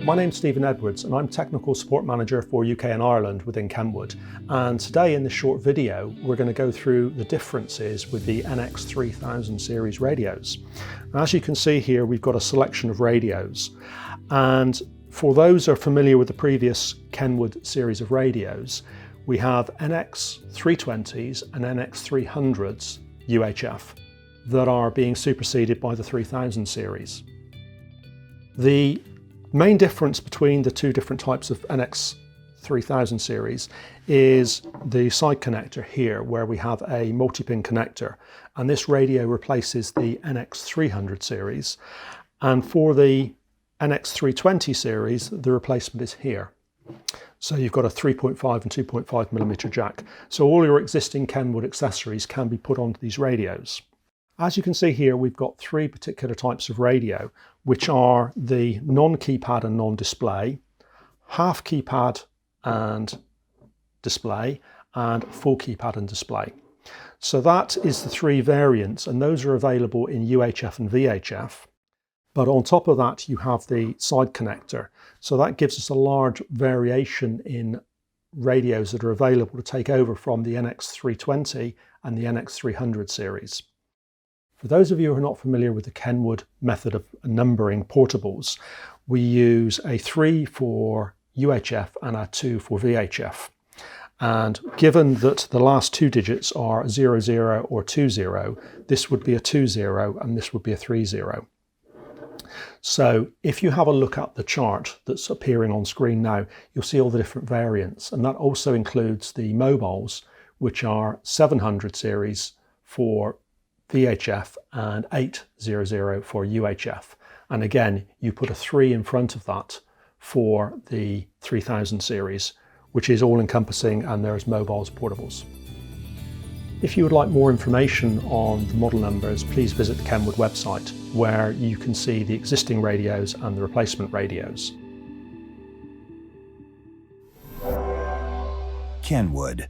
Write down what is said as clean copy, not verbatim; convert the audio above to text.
My name's Stephen Edwards and I'm Technical Support Manager for UK and Ireland within Kenwood. And today in this short video, we're going to go through the differences with the NX-3000 series radios. As you can see here, we've got a selection of radios. And for those who are familiar with the previous Kenwood series of radios, we have NX-320s and NX-300s UHF that are being superseded by the 3000 series. The main difference between the two different types of NX-3000 series is the side connector here, where we have a multi-pin connector, and this radio replaces the NX-300 series. And for the NX-320 series, the replacement is here. So you've got a 3.5 and 2.5 millimeter jack. So all your existing Kenwood accessories can be put onto these radios. As you can see here, we've got three particular types of radio, which are the non-keypad and non-display, half keypad and display, and full keypad and display. So that is the three variants, and those are available in UHF and VHF. But on top of that, you have the side connector. So that gives us a large variation in radios that are available to take over from the NX-320 and the NX-300 series. For those of you who are not familiar with the Kenwood method of numbering portables, we use a 3 for UHF and a 2 for VHF. And given that the last two digits are 00 or 20, this would be a 20 and this would be a 30. So if you have a look at the chart that's appearing on screen now, you'll see all the different variants. And that also includes the mobiles, which are 700 series for VHF and 800 for UHF. And again, you put a 3 in front of that for the 3000 series, which is all encompassing, and there's mobiles, portables. If you would like more information on the model numbers, please visit the Kenwood website, where you can see the existing radios and the replacement radios. Kenwood.